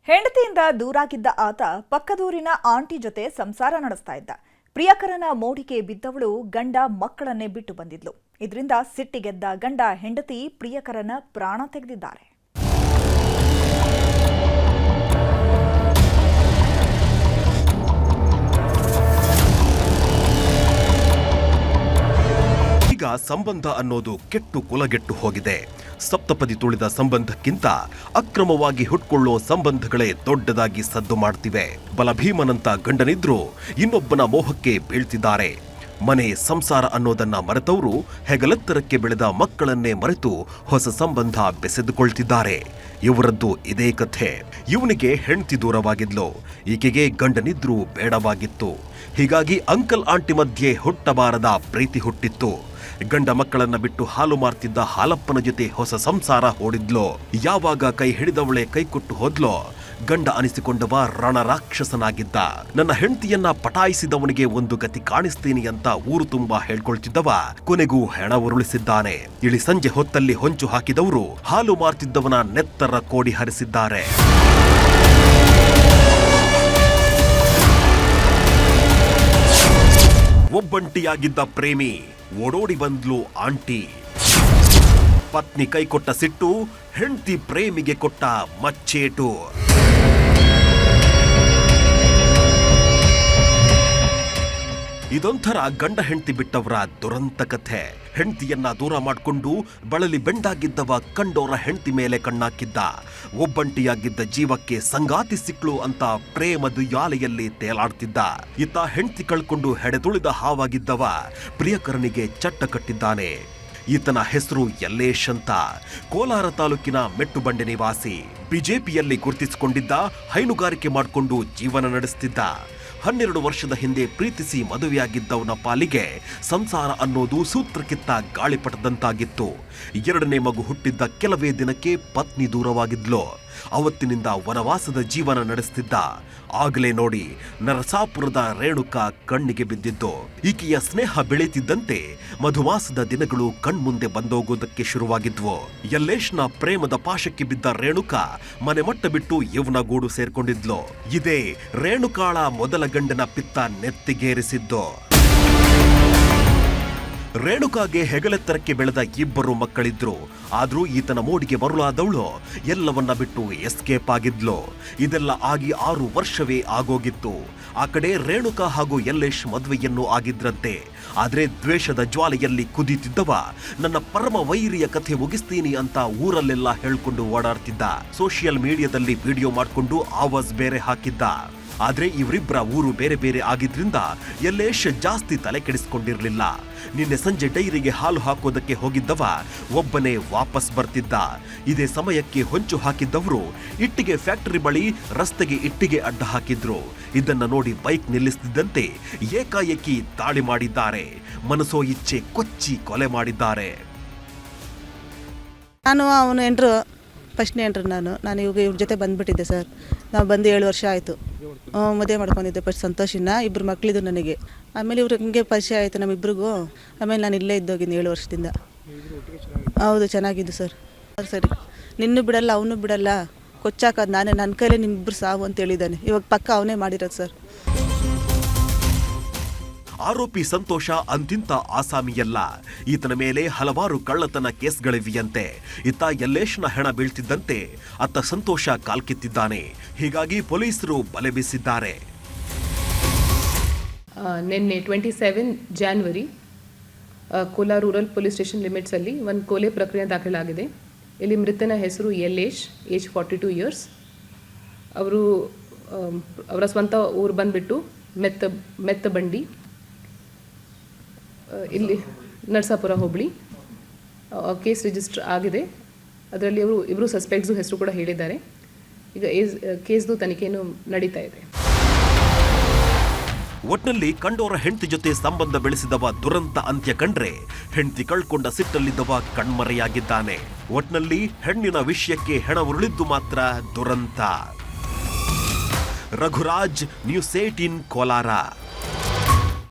ಹೆಂಡತಿಯಿಂದ ದೂರಾಗಿದ್ದ ಆತ ಪಕ್ಕದೂರಿನ ಆಂಟಿ ಜೊತೆ ಸಂಸಾರ ನಡೆಸ್ತಾ ಇದ್ದ. ಪ್ರಿಯಕರನ ಮೋಡಿಗೆ ಬಿದ್ದವಳು ಗಂಡ ಮಕ್ಕಳನ್ನೇ ಬಿಟ್ಟು ಬಂದಿದ್ಲು. ಇದರಿಂದ ಸಿಟ್ಟಿಗೆದ್ದ ಗಂಡ ಹೆಂಡತಿ ಪ್ರಿಯಕರನ ಪ್ರಾಣ ತೆಗೆದಿದ್ದಾರೆ. ಈಗ ಸಂಬಂಧ ಅನ್ನೋದು ಕೆಟ್ಟು ಕುಲಗೆಟ್ಟು ಹೋಗಿದೆ. ಸಪ್ತಪದಿ ತುಳಿದ ಸಂಬಂಧಕ್ಕಿಂತ ಅಕ್ರಮವಾಗಿ ಹುಟ್ಕೊಳ್ಳೋ ಸಂಬಂಧಗಳೇ ದೊಡ್ಡದಾಗಿ ಸದ್ದು ಮಾಡ್ತಿವೆ. ಬಲಭೀಮನಂತ ಗಂಡನಿದ್ರು ಇನ್ನೊಬ್ಬನ ಮೋಹಕ್ಕೆ ಬೀಳ್ತಿದ್ದಾರೆ. ಮನೆ ಸಂಸಾರ ಅನ್ನೋದನ್ನ ಮರೆತವರು ಹೆಗಲೆತ್ತರಕ್ಕೆ ಬೆಳೆದ ಮಕ್ಕಳನ್ನೇ ಮರೆತು ಹೊಸ ಸಂಬಂಧ ಬೆಸೆದುಕೊಳ್ತಿದ್ದಾರೆ. ಇವರದ್ದು ಇದೇ ಕಥೆ. ಇವನಿಗೆ ಹೆಂಡತಿ ದೂರವಾಗಿದ್ಲು, ಈಕೆಗೆ ಗಂಡನಿದ್ರೂ ಬೇಡವಾಗಿತ್ತು. ಹೀಗಾಗಿ ಅಂಕಲ್ ಆಂಟಿ ಮಧ್ಯೆ ಹುಟ್ಟಬಾರದ ಪ್ರೀತಿ ಹುಟ್ಟಿತ್ತು. ಗಂಡ ಮಕ್ಕಳನ್ನ ಬಿಟ್ಟು ಹಾಲು ಮಾರ್ತಿದ್ದ ಹಾಲಪ್ಪನ ಜೊತೆ ಹೊಸ ಸಂಸಾರ ಹೂಡಿದ್ಲು. ಯಾವಾಗ ಕೈ ಹಿಡಿದವಳೆ ಕೈ ಕೊಟ್ಟು ಹೋದ್ಲೋ, ಗಂಡ ಅನಿಸಿಕೊಂಡವ ರಣರಾಕ್ಷಸನಾಗಿದ್ದ. ನನ್ನ ಹೆಂಡತಿಯನ್ನ ಪಟಾಯಿಸಿದವನಿಗೆ ಒಂದು ಗತಿ ಕಾಣಿಸ್ತೀನಿ ಅಂತ ಊರು ತುಂಬಾ ಹೇಳ್ಕೊಳ್ತಿದ್ದವ ಕೊನೆಗೂ ಹೆಣ ಉರುಳಿಸಿದ್ದಾನೆ. ಇಳಿ ಸಂಜೆ ಹೊತ್ತಲ್ಲಿ ಹೊಂಚು ಹಾಕಿದವರು ಹಾಲು ಮಾರ್ತಿದ್ದವನ ನೆತ್ತರ ಕೋಡಿ ಹರಿಸಿದ್ದಾರೆ. ಒಬ್ಬಂಟಿಯಾಗಿದ್ದ ಪ್ರೇಮಿ ಓಡೋಡಿ ಬಂದ್ಲು ಆಂಟಿ. ಪತ್ನಿ ಕೈ ಕೊಟ್ಟ ಸಿಟ್ಟು, ಹೆಂಡತಿ ಪ್ರೇಮಿಗೆ ಕೊಟ್ಟ ಮಚ್ಚೇಟು. ಇದೊಂಥರ ಗಂಡ ಹೆಂಡತಿ ಬಿಟ್ಟವರ ದುರಂತ ಕಥೆ. ಹೆಂಡತಿಯನ್ನ ದೂರ ಮಾಡಿಕೊಂಡು ಬಳಲಿ ಬೆಂಡಾಗಿದ್ದವ ಕಂಡೋರ ಹೆಂಡತಿ ಮೇಲೆ ಕಣ್ಣಾಕಿದ್ದ. ಒಬ್ಬಂಟಿಯಾಗಿದ್ದ ಜೀವಕ್ಕೆ ಸಂಗಾತಿ ಸಿಕ್ಳು ಅಂತ ಪ್ರೇಮದ ಯಾಲೆಯಲ್ಲಿ ತೇಲಾಡ್ತಿದ್ದ. ಇತ್ತ ಹೆಂಡತಿ ಕಳ್ಕೊಂಡು ಹೆಡೆದುಳಿದ ಹಾವಾಗಿದ್ದವ ಪ್ರಿಯಕರನಿಗೆ ಚಟ್ಟ ಕಟ್ಟಿದ್ದಾನೆ. ಈತನ ಹೆಸರು ಯಲ್ಲೇಶ್ ಅಂತ. ಕೋಲಾರ ತಾಲೂಕಿನ ಮೆಟ್ಟುಬಂಡೆ ನಿವಾಸಿ. ಬಿಜೆಪಿಯಲ್ಲಿ ಗುರುತಿಸಿಕೊಂಡಿದ್ದ, ಹೈನುಗಾರಿಕೆ ಮಾಡಿಕೊಂಡು ಜೀವನ ನಡೆಸುತ್ತಿದ್ದ. 12 ವರ್ಷದ ಹಿಂದೆ ಪ್ರೀತಿಸಿ ಮದುವೆಯಾಗಿದ್ದವನ ಪಾಲಿಗೆ ಸಂಸಾರ ಅನ್ನೋದು ಸೂತ್ರಕ್ಕಿತ್ತ ಗಾಳಿಪಟದಂತಾಗಿತ್ತು. 2ನೇ ಮಗು ಹುಟ್ಟಿದ್ದ ಕೆಲವೇ ದಿನಕ್ಕೆ ಪತ್ನಿ ದೂರವಾಗಿದ್ಲು. ಅವತ್ತಿನಿಂದ ವನವಾಸದ ಜೀವನ ನಡೆಸುತ್ತಿದ್ದ. ಆಗಲೇ ನೋಡಿ ನರಸಾಪುರದ ರೇಣುಕಾ ಕಣ್ಣಿಗೆ ಬಿದ್ದಿದ್ದು. ಈಕೆಯ ಸ್ನೇಹ ಬೆಳೀತಿದ್ದಂತೆ ಮಧುಮಾಸದ ದಿನಗಳು ಕಣ್ಮುಂದೆ ಬಂದೋಗೋದಕ್ಕೆ ಶುರುವಾಗಿದ್ವು. ಯಲ್ಲೇಶ್ನ ಪ್ರೇಮದ ಪಾಶಕ್ಕೆ ಬಿದ್ದ ರೇಣುಕಾ ಮನೆ ಮಟ್ಟ ಬಿಟ್ಟು ಇವನ ಗೂಡು ಸೇರ್ಕೊಂಡಿದ್ಲು. ಇದೇ ರೇಣುಕಾಳ ಮೊದಲ ಗಂಡನ ಪಿತ್ತ ನೆತ್ತಿಗೇರಿಸಿದ್ದು. ರೇಣುಕಾಗೆ ಹೆಗಲೆತ್ತರಕ್ಕೆ ಬೆಳೆದ 2 ಮಕ್ಕಳಿದ್ರು. ಆದ್ರೂ ಈತನ ಮೋಡಿಗೆ ಮರುಳಾದವಳು ಎಲ್ಲವನ್ನ ಬಿಟ್ಟು ಎಸ್ಕೇಪ್ ಆಗಿದ್ಲು. ಇದೆಲ್ಲ ಆಗಿ 6 ವರ್ಷವೇ ಆಗೋಗಿತ್ತು. ಆ ಕಡೆ ರೇಣುಕಾ ಹಾಗೂ ಯಲ್ಲೇಶ್ ಮದುವೆಯನ್ನು ಆಗಿದ್ರಂತೆ. ಆದ್ರೆ ದ್ವೇಷದ ಜ್ವಾಲೆಯಲ್ಲಿ ಕುದೀತಿದ್ದವ ನನ್ನ ಪರಮ ವೈರಿಯ ಕಥೆ ಮುಗಿಸ್ತೀನಿ ಅಂತ ಊರಲ್ಲೆಲ್ಲ ಹೇಳ್ಕೊಂಡು ಓಡಾಡ್ತಿದ್ದ. ಸೋಷಿಯಲ್ ಮೀಡಿಯಾದಲ್ಲಿ ವಿಡಿಯೋ ಮಾಡ್ಕೊಂಡು ಆವಾಜ್ ಬೇರೆ ಹಾಕಿದ್ದ. ಆದ್ರೆ ಇವರಿಬ್ಬರ ಊರು ಬೇರೆ ಬೇರೆ ಆಗಿದ್ರಿಂದ ಯಲ್ಲೇಶ್ ಜಾಸ್ತಿ ತಲೆ ಕೆಡಿಸ್ಕೊಂಡಿರ್ಲಿಲ್ಲ. ನಿನ್ನೆ ಸಂಜೆ ಡೈರಿಗೆ ಹಾಲು ಹಾಕೋದಕ್ಕೆ ಹೋಗಿದ್ದವ ಒಬ್ಬನೇ ವಾಪಸ್ ಬರ್ತಿದ್ದ. ಇದೇ ಸಮಯಕ್ಕೆ ಹೊಂಚು ಹಾಕಿದ್ದವರು ಇಟ್ಟಿಗೆ ಫ್ಯಾಕ್ಟರಿ ಬಳಿ ರಸ್ತೆಗೆ ಇಟ್ಟಿಗೆ ಅಡ್ಡ ಹಾಕಿದ್ರು. ಇದನ್ನ ನೋಡಿ ಬೈಕ್ ನಿಲ್ಲಿಸುತ್ತಿದ್ದಂತೆ ಏಕಾಏಕಿ ದಾಳಿ ಮಾಡಿದ್ದಾರೆ. ಮನಸೋ ಇಚ್ಛೆ ಕೊಚ್ಚಿ ಕೊಲೆ ಮಾಡಿದ್ದಾರೆ. ನಾನು ಅವನು ಎಂಟ್ರು ಫಸ್ಟ್ನೇ ಎಂಟ್ರು ನಾನು ಇವಾಗ ಇವ್ರ ಜೊತೆ ಬಂದ್ಬಿಟ್ಟಿದ್ದೆ ಸರ್. ನಾವು ಬಂದು 7 ವರ್ಷ ಆಯಿತು. ಮದುವೆ ಮಾಡ್ಕೊಂಡಿದ್ದೆ ಫಸ್ಟ್ ಸಂತೋಷಿನ. 2 ಮಕ್ಕಳಿದ್ದು ನನಗೆ. ಆಮೇಲೆ ಇವ್ರು ಹಿಂಗೆ ಪರಿಚಯ ಆಯಿತು ನಮ್ಮಿಬ್ರಿಗೂ. ಆಮೇಲೆ ನಾನು ಇಲ್ಲೇ ಇದ್ದೋಗಿದ್ದೀನಿ 7 ವರ್ಷದಿಂದ. ಹೌದು, ಚೆನ್ನಾಗಿದ್ದು ಸರ್. ಸರಿ, ನಿನ್ನೂ ಬಿಡಲ್ಲ ಅವನು ಬಿಡಲ್ಲ, ಕೊಚ್ಚಾಕೋದು ನಾನೇ, ನನ್ನ ಕೈಲೇ ನಿಮ್ಮಿಬ್ರು ಸಾವು ಅಂತ ಹೇಳಿದ್ದಾನೆ. ಇವಾಗ ಪಕ್ಕ ಅವನೇ ಮಾಡಿರೋದು ಸರ್. ಆರೋಪಿ ಸಂತೋಷ ಅಂತಿಂತ ಆಸಾಮಿಯಲ್ಲ. ಈತನ ಮೇಲೆ ಹಲವಾರು ಕಳ್ಳತನ ಕೇಸ್ಗಳಿವೆಯಂತೆ. ಇತ್ತ ಯಲ್ಲೇಶ್ನ ಹೆಣ ಬೀಳ್ತಿದ್ದಂತೆ ಅತ್ತ ಸಂತೋಷ ಕಾಲ್ಕಿತ್ತಿದ್ದಾನೆ. ಹೀಗಾಗಿ ಪೊಲೀಸರು ಬಲೆ ಬೀಸಿದ್ದಾರೆ. ನಿನ್ನೆ 27 January Kolar rural police station limits ಅಲ್ಲಿ ಒಂದು ಕೊಲೆ ಪ್ರಕರಣ ದಾಖಲಾಗಿದೆ. ಇಲ್ಲಿ ಮೃತನ ಹೆಸರು ಯಲ್ಲೇಶ್, ಏಜ್ 42 ಇಯರ್ಸ್. ಅವರ ಸ್ವಂತ ಊರು ಬಂದ್ಬಿಟ್ಟು ಮೆತ್ತಬಂಡಿ, ಇಲ್ಲಿ ನರಸಾಪುರ ಹೋಬಳಿ. ಕೇಸ್ ರಿಜಿಸ್ಟರ್ ಆಗಿದೆ. ಅದರಲ್ಲಿ ಇವರು ಸಸ್ಪೆಕ್ಟ್ಸು ಹೆಸರು ಕೂಡ ಹೇಳಿದ್ದಾರೆ. ಈಗ ಕೇಸ್ದು ತನಿಖೆಯನ್ನು ನಡೀತಾ ಇದೆ. ಒಟ್ನಲ್ಲಿ ಕಂಡೋರ ಹೆಂಡತಿ ಜೊತೆ ಸಂಬಂಧ ಬೆಳೆಸಿದವ ದುರಂತ ಅಂತ್ಯ ಕಂಡ್ರೆ, ಹೆಂಡತಿ ಕಳ್ಕೊಂಡ ಸಿಟ್ಟಲ್ಲಿದ್ದವ ಕಣ್ಮರೆಯಾಗಿದ್ದಾನೆ. ಒಟ್ನಲ್ಲಿ ಹೆಣ್ಣಿನ ವಿಷಯಕ್ಕೆ ಹೆಣ ಉರುಳಿದ್ದು ಮಾತ್ರ ದುರಂತ. ರಘುರಾಜ್, ನ್ಯೂಸ್ 18 ಕೋಲಾರ.